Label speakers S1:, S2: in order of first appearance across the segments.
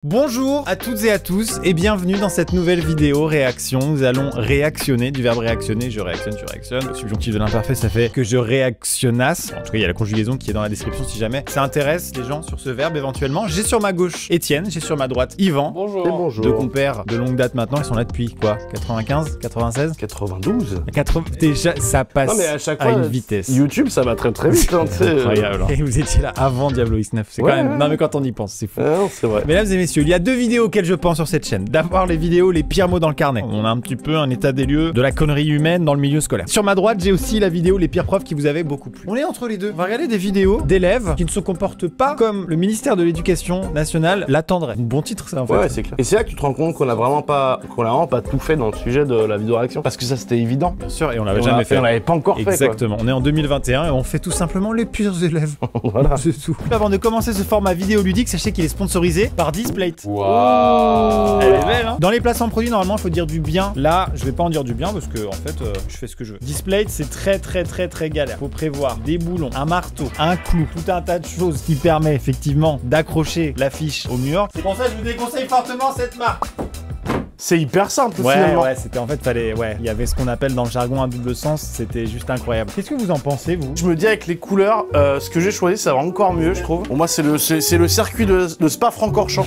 S1: Bonjour à toutes et à tous et bienvenue dans cette nouvelle vidéo réaction. Nous allons réactionner, du verbe réactionner, je réactionne, tu réactionnes. Le subjonctif de l'imparfait, ça fait que je réactionnasse. En tout cas, il y a la conjugaison qui est dans la description si jamais ça intéresse les gens sur ce verbe éventuellement. J'ai sur ma gauche Étienne, j'ai sur ma droite Yvan.
S2: Bonjour. Et bonjour.
S1: Deux compères de longue date maintenant, ils sont là depuis quoi, 95, 96
S2: 92.
S1: Déjà, ça passe
S2: non, mais à chaque fois,
S1: une vitesse.
S2: YouTube, ça va très très vite. Hein,
S1: incroyable. Et vous étiez là avant Diablo X9. C'est quand même... Non mais quand on y pense, c'est fou.
S2: C'est vrai.
S1: Mesdames et messieurs, il y a deux vidéos auxquelles je pense sur cette chaîne. D'abord les vidéos les pires mots dans le carnet. On a un petit peu un état des lieux de la connerie humaine dans le milieu scolaire. Sur ma droite, j'ai aussi la vidéo les pires profs qui vous avaient beaucoup plu. On est entre les deux. On va regarder des vidéos d'élèves qui ne se comportent pas comme le ministère de l'Éducation nationale l'attendrait. Bon titre ça en fait.
S2: Ouais, c'est clair. Et c'est là que tu te rends compte qu'on a vraiment pas tout fait dans le sujet de la vidéo réaction parce que ça c'était évident.
S1: Bien sûr, et on l'avait jamais fait.
S2: On l'avait pas encore fait.
S1: Exactement. On est en 2021 et on fait tout simplement les pires élèves.
S2: Voilà.
S1: C'est tout. Avant de commencer ce format vidéoludique, sachez qu'il est sponsorisé par Displate.
S2: Waouh.
S1: Elle est belle, hein. Dans les placements produits, normalement, il faut dire du bien. Là, je vais pas en dire du bien parce que, en fait, je fais ce que je veux. Displate, c'est très galère. Faut prévoir des boulons, un marteau, un clou, tout un tas de choses qui permet effectivement d'accrocher l'affiche au mur. C'est pour ça que je vous déconseille fortement cette marque.
S2: C'est hyper simple finalement.
S1: Ouais, c'était en fait, il y avait ce qu'on appelle dans le jargon un double sens, c'était juste incroyable. Qu'est-ce que vous en pensez, vous?
S2: Je me dis avec les couleurs, ce que j'ai choisi, ça va encore mieux, je trouve. Pour moi, c'est le circuit de Spa-Francorchamps.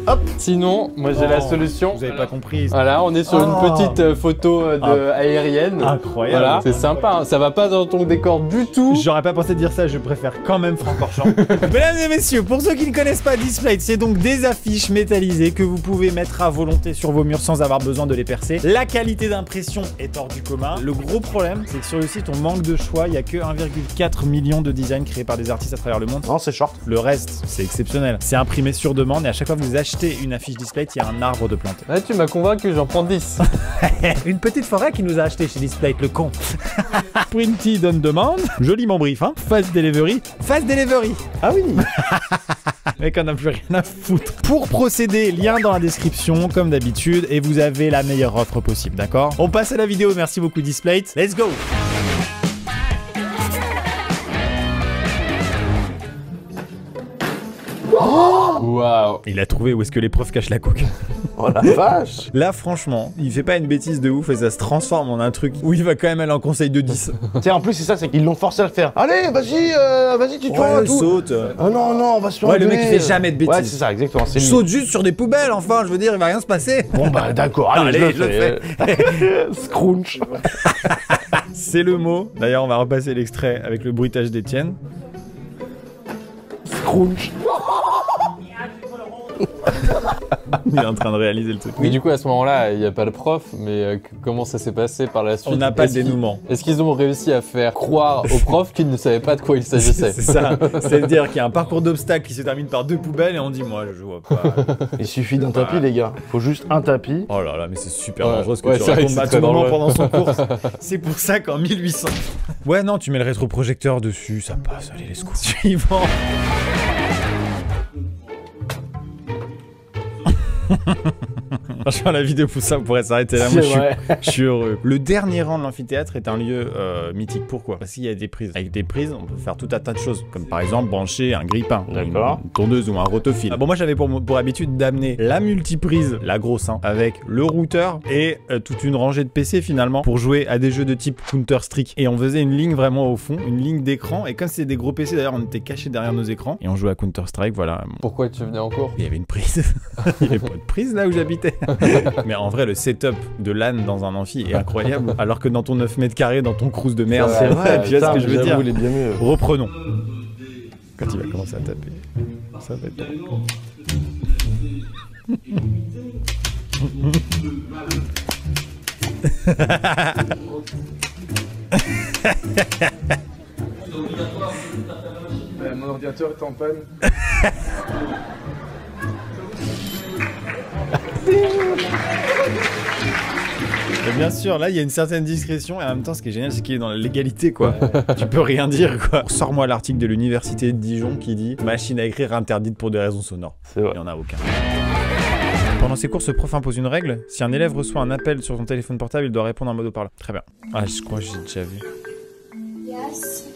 S2: Hop.
S3: Sinon, moi j'ai la solution.
S1: Vous avez pas compris.
S3: Voilà, on est sur une petite photo aérienne.
S1: Incroyable.
S3: Voilà, c'est sympa, hein. Ça va pas dans ton décor du tout.
S1: J'aurais pas pensé dire ça, je préfère quand même Francorchamps. Mesdames et messieurs, pour ceux qui ne connaissent pas Displate, c'est donc des affiches métallisées que vous pouvez mettre à volonté sur vos murs sans avoir besoin de les percer. La qualité d'impression est hors du commun. Le gros problème, c'est que sur le site, on manque de choix. Il y a que 1,4 million de designs créés par des artistes à travers le monde.
S2: Non, c'est short.
S1: Le reste, c'est exceptionnel. C'est imprimé sur demande et à chaque fois que vous achetez une affiche Displate, il y a un arbre de planté.
S3: Là, tu m'as convaincu, j'en prends 10.
S1: Une petite forêt qui nous a acheté chez Displate, le con. Printed on demand, joliment brief, hein. Fast delivery.
S2: Ah oui.
S1: Mec, on n'a plus rien à foutre. Pour procéder, lien dans la description, comme d'habitude, et vous avez la meilleure offre possible, d'accord? On passe à la vidéo, merci beaucoup Displate. Let's go!
S3: Waouh.
S1: Il a trouvé où est-ce que les profs cachent la coque.
S2: Oh la vache.
S1: Là, franchement, il fait pas une bêtise de ouf et ça se transforme en un truc où il va quand même aller en conseil de 10.
S2: Tiens, en plus, c'est ça, c'est qu'ils l'ont forcé à le faire. Allez, vas-y, tu tournes tout.
S1: Saute.
S2: Ah non, on va se faire
S1: le mec, il fait jamais de bêtises.
S2: Ouais, c'est ça, exactement.
S1: Saute juste sur des poubelles, enfin, je veux dire, il va rien se passer.
S2: Bon, bah, d'accord, allez, je le fais. Scrunch.
S1: C'est le mot. D'ailleurs, on va repasser l'extrait avec le bruitage d'Étienne.
S2: Scrunch.
S1: Il est en train de réaliser le truc.
S3: Mais du coup, à ce moment-là, il n'y a pas le prof, mais comment ça s'est passé par la suite?
S1: On n'a pas le dénouement.
S3: Est-ce qu'ils ont réussi à faire croire au prof qu'ils ne savaient pas de quoi il s'agissait?
S1: C'est ça. C'est-à-dire qu'il y a un parcours d'obstacles qui se termine par deux poubelles et on dit, moi, je vois pas.
S2: Il suffit d'un tapis, les gars. Faut juste un tapis.
S1: Oh là là, mais c'est super dangereux ce que tu
S3: c'est
S1: racontes à tout moment
S3: dangereux.
S1: pendant son cours. C'est pour ça qu'en 1800... Ouais, non, tu mets le rétroprojecteur dessus, ça passe. Allez, let's go. Suivant. Franchement, la vidéo pour ça pourrait s'arrêter là. Moi, je suis heureux. Le dernier rang de l'amphithéâtre est un lieu mythique. Pourquoi? Parce qu'il y a des prises. Avec des prises, on peut faire tout un tas de choses. Comme par exemple brancher un grille-pain, une tondeuse ou un rotophile. Bon, moi, j'avais pour habitude d'amener la multiprise, la grosse, hein, avec le routeur et toute une rangée de PC finalement pour jouer à des jeux de type Counter-Strike. Et on faisait une ligne vraiment au fond, une ligne d'écran. Et comme c'était des gros PC, d'ailleurs, on était cachés derrière nos écrans et on jouait à Counter-Strike. Voilà.
S3: Pourquoi tu venais en cours?
S1: Il y avait une prise. Il n'y avait pas de prise là où j'habitais. Mais en vrai, le setup de LAN dans un amphi est incroyable. Alors que dans ton 9 mètres carrés, dans ton cruise de merde,
S2: c'est vrai.
S1: Tu vois ce que je veux dire?
S2: Il est bien mieux.
S1: Reprenons. Quand il va commencer à taper, ça va être drôle.
S4: Mon ordinateur est en panne.
S1: Mais bien sûr, là, il y a une certaine discrétion et en même temps, ce qui est génial, c'est qu'il est dans la légalité, quoi. Tu peux rien dire, quoi. Sors-moi l'article de l'université de Dijon qui dit « Machine à écrire interdite pour des raisons sonores ».
S2: C'est vrai.
S1: Il n'y en a aucun. Pendant ses cours, ce prof impose une règle. Si un élève reçoit un appel sur son téléphone portable, il doit répondre en mode haut-parleur. Très bien. Ah, je crois que j'ai déjà vu.
S5: Yes.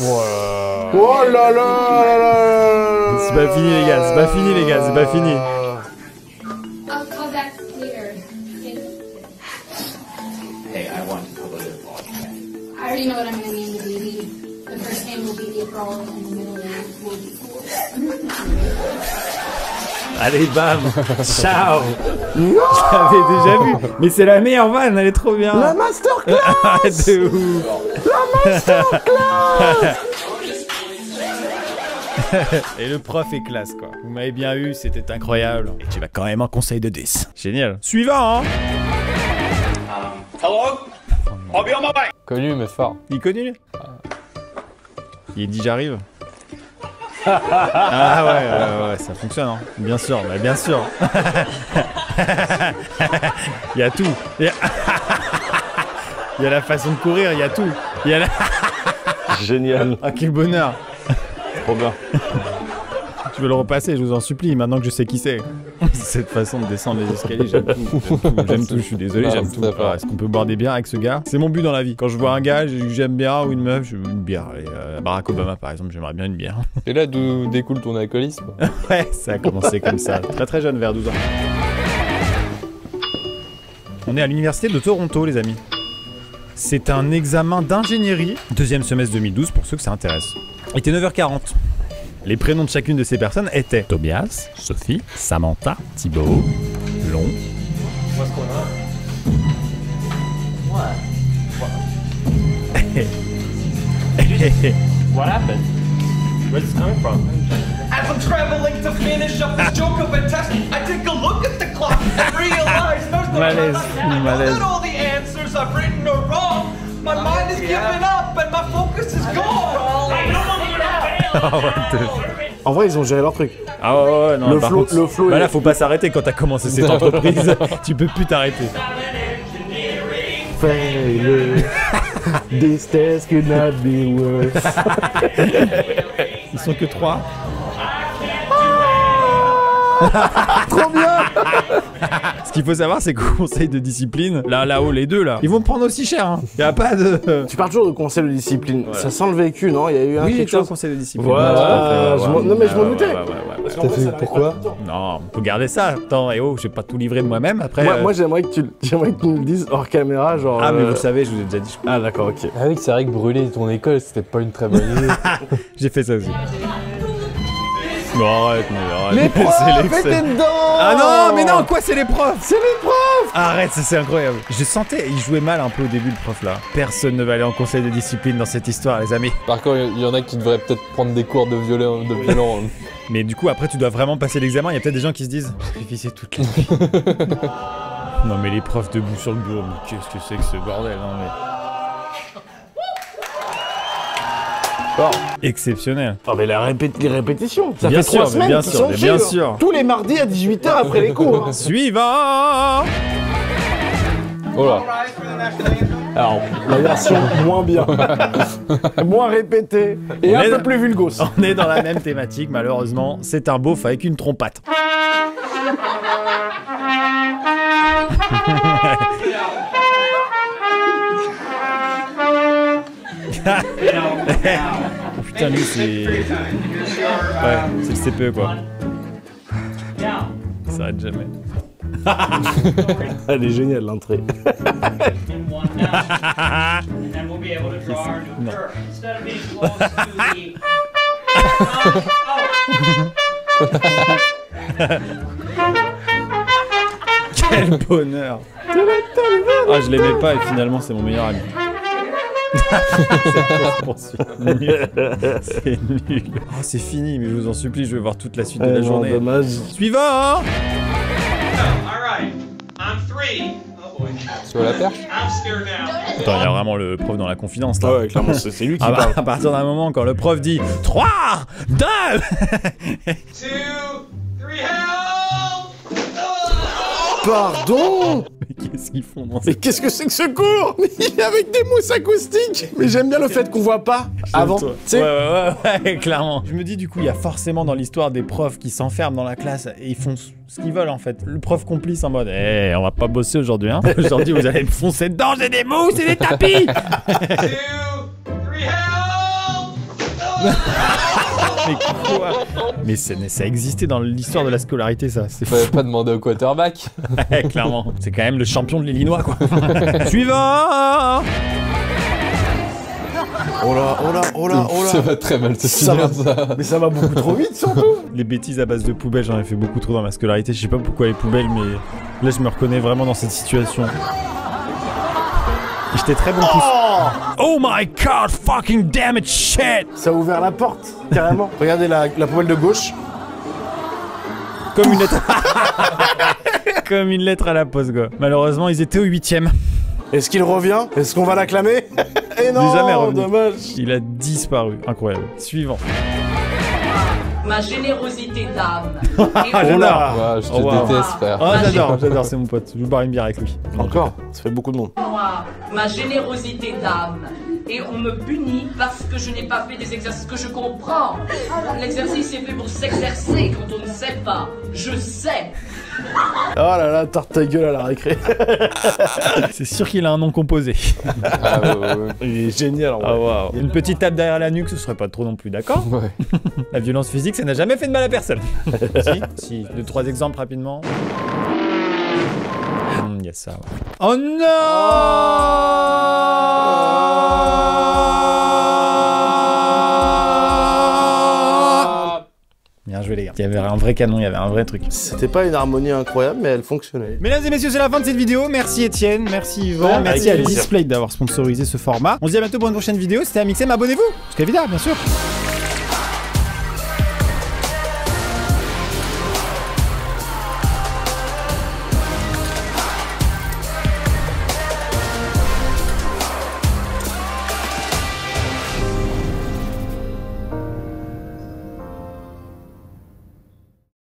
S2: Oh là là là là.
S1: C'est pas fini les gars, c'est pas fini les gars, c'est pas fini.
S5: I'll call back later.
S4: Hey, I want to put it.
S5: I already know what I'm gonna name the baby. The first name will be April, and the middle name will be Cool.
S1: Allez, bam. Ciao. J'avais déjà vu. Mais c'est la meilleure vanne, elle est trop bien.
S2: La masterclass.
S1: De ouf.
S2: La masterclass.
S1: Et le prof est classe quoi. Vous m'avez bien eu, c'était incroyable. Et tu vas quand même en conseil de 10. Génial. Suivant hein.
S4: Hello? I'll be on my way.
S3: Connu mais fort.
S1: Il est connu lui. Il dit j'arrive. Ah ouais, ça fonctionne hein. Bien sûr, bah bien sûr. Il y a tout. Il y a la façon de courir, il y a tout. Il y a la...
S2: Génial.
S1: Ah quel bonheur.
S2: Trop bien.
S1: Tu veux le repasser, je vous en supplie, maintenant que je sais qui c'est. Cette façon de descendre les escaliers, j'aime tout, je suis désolé,
S3: Ah,
S1: j'aime tout.
S3: tout à fait.
S1: Alors, est-ce qu'on peut boire des bières avec ce gars? C'est mon but dans la vie. Quand je vois un gars que j'aime bien ou une meuf, je veux une bière. Et, Barack Obama par exemple, j'aimerais bien une bière.
S3: Et là d'où découle ton alcoolisme?
S1: Ouais, ça a commencé comme ça. Très très jeune, vers 12 ans. On est à l'université de Toronto, les amis. C'est un examen d'ingénierie, deuxième semestre 2012 pour ceux que ça intéresse. Il était 9h40. Les prénoms de chacune de ces personnes étaient Tobias, Sophie, Samantha, Thibaut, Long.
S6: What happened? Where's this coming from?
S7: As I'm traveling to finish up this joke of a test, I take a look at the clock and realize there's no
S1: Malaise,
S7: time. I
S1: malaise.
S7: that all the answers I've written are wrong. My mind is giving up and my focus is gone.
S2: En vrai, ils ont géré leur truc.
S1: Ah ouais, non,
S2: Le
S1: par
S2: flow-
S1: contre,
S2: le flow
S1: bah
S2: est-
S1: là, faut pas s'arrêter quand t'as commencé cette entreprise. Tu peux plus t'arrêter.
S2: Failure. This test could not be worse.
S1: Ils sont que 3.
S2: Trop bien.
S1: Ce qu'il faut savoir, c'est qu'au conseil de discipline, là-haut, les deux, là, ils vont me prendre aussi cher. Hein. Y a pas de...
S2: Tu parles toujours de conseil de discipline. Ça sent le vécu, non? Il y a eu un
S1: Oui,
S2: quelque
S1: j'étais au
S2: chose.
S1: conseil de discipline.
S2: Voilà, non, mais je m'en doutais.
S1: T'as fait pourquoi? Non, on peut garder ça. Attends, et oh, je vais pas tout livrer de moi-même après.
S2: Moi j'aimerais que tu me le dises hors caméra, genre.
S1: Ah, mais vous le savez, je vous ai déjà dit.
S2: Ah, d'accord, ok.
S3: Ah oui, c'est vrai que brûler ton école, c'était pas une très bonne idée.
S1: J'ai fait ça aussi. Non, arrête, mais
S2: Les
S1: arrête.
S2: profs,
S1: C'est
S2: mettez
S1: l'excès.
S2: dedans.
S1: Ah non, mais non, quoi, c'est les profs.
S2: C'est les profs.
S1: Arrête, ça c'est incroyable. Je sentais, il jouait mal un peu au début, le prof là. Personne ne va aller en conseil de discipline dans cette histoire, les amis.
S3: Par contre, il y en a qui devraient peut-être prendre des cours de violon.
S1: Mais du coup, après, tu dois vraiment passer l'examen. Il y a peut-être des gens qui se disent, j'ai révisé toute la nuit. Non, mais les profs debout sur le bureau, mais qu'est-ce que c'est que ce bordel, non mais. Exceptionnel.
S2: Oh, mais les répétitions. Ça
S1: Bien
S2: fait
S1: sûr,
S2: 3
S1: mais
S2: semaines
S1: bien
S2: qu'ils
S1: sûr,
S2: sont
S1: mais
S2: dessus,
S1: bien
S2: là.
S1: sûr.
S2: Tous les mardis à 18h après les cours. Hein.
S1: Suivant.
S3: Oh là.
S2: Alors, la version moins bien. Moins répétée. Et un peu plus vulgose.
S1: On est dans la même thématique, malheureusement. C'est un beauf avec une trompette. Oh putain, lui c'est... Ouais, c'est le CPE quoi. Ça s'arrête jamais.
S2: Elle est géniale l'entrée.
S1: Non. Quel bonheur. Ah, je l'aimais pas et finalement c'est mon meilleur ami. C'est nul. Oh, c'est fini, mais je vous en supplie, je vais voir toute la suite de la journée.
S2: Dommage.
S1: Suivant.
S7: All right, I'm 3. Oh boy,
S3: Tu vois la perche?
S7: I'm scared now.
S1: Attends, il y a vraiment le prof dans la confidence là.
S2: Ouais, clairement, c'est lui qui
S1: Ah bah,
S2: parle.
S1: à partir d'un moment, quand le prof dit 3, 2,
S7: 2, 3, help!
S2: Pardon.
S1: mais qu'est-ce qu'ils font dans
S2: Mais
S1: cette...
S2: qu'est-ce que c'est que ce cours? Mais avec des mousses acoustiques. Mais j'aime bien le fait qu'on voit pas avant. Tu
S1: Ouais,
S2: sais.
S1: ouais, clairement. Je me dis, du coup, il y a forcément dans l'histoire des profs qui s'enferment dans la classe et ils font ce qu'ils veulent en fait. Le prof complice en mode, eh, on va pas bosser aujourd'hui, hein. Aujourd'hui, vous allez me foncer dedans, j'ai des mousses et des tapis.
S7: 2, 3, help!
S1: Mais quoi? Mais ça existait dans l'histoire de la scolarité, ça. C'est fou.
S3: Fallait pas demander au quarterback.
S1: Ouais, clairement. C'est quand même le champion de l'Illinois, quoi. Suivant.
S2: Oh là, oh là, oh là, oh là.
S3: Ça va très mal se finir, ça.
S2: Mais ça va beaucoup trop vite, surtout.
S1: Les bêtises à base de poubelles, j'en ai fait beaucoup trop dans ma scolarité. Je sais pas pourquoi les poubelles, mais là, je me reconnais vraiment dans cette situation. J'étais très bon pouce. Oh my god, fucking damn it, shit!
S2: Ça a ouvert la porte, carrément. Regardez la poubelle de gauche.
S1: Comme une lettre. Comme une lettre à la poste, quoi. Malheureusement, ils étaient au 8ème.
S2: Est-ce qu'il revient? Est-ce qu'on va l'acclamer? Et non,
S1: jamais revenu.
S2: dommage.
S1: Il a disparu. Incroyable. Suivant.
S8: Ma générosité d'âme.
S1: J'adore.
S3: Ouais, je te
S1: wow.
S3: déteste, frère.
S1: Oh, j'adore, c'est mon pote. Je vais boire une bière avec lui.
S2: Encore? Ça fait beaucoup de monde.
S8: Ma générosité d'âme. Et on me punit parce que je n'ai pas fait des exercices que je comprends. L'exercice est fait pour s'exercer quand on ne sait pas. Je sais.
S2: Oh là là, tarte ta gueule à la récré.
S1: C'est sûr qu'il a un nom composé.
S3: Ah ouais.
S2: Il est génial en vrai.
S1: Oh, wow. Une petite tape derrière la nuque, ce serait pas trop non plus, d'accord?
S3: Ouais.
S1: La violence physique, ça n'a jamais fait de mal à personne. Si, 2-3 exemples rapidement. Il y a ça, ouais. Oh non! Bien joué les gars. Il y avait un vrai canon, il y avait un vrai truc.
S2: C'était pas une harmonie incroyable, mais elle fonctionnait.
S1: Mesdames et messieurs, c'est la fin de cette vidéo. Merci Étienne, merci Yvan, merci à Display d'avoir sponsorisé ce format. On se dit à bientôt pour une prochaine vidéo. C'était Amixem, abonnez-vous, jusqu'à évidemment, bien sûr.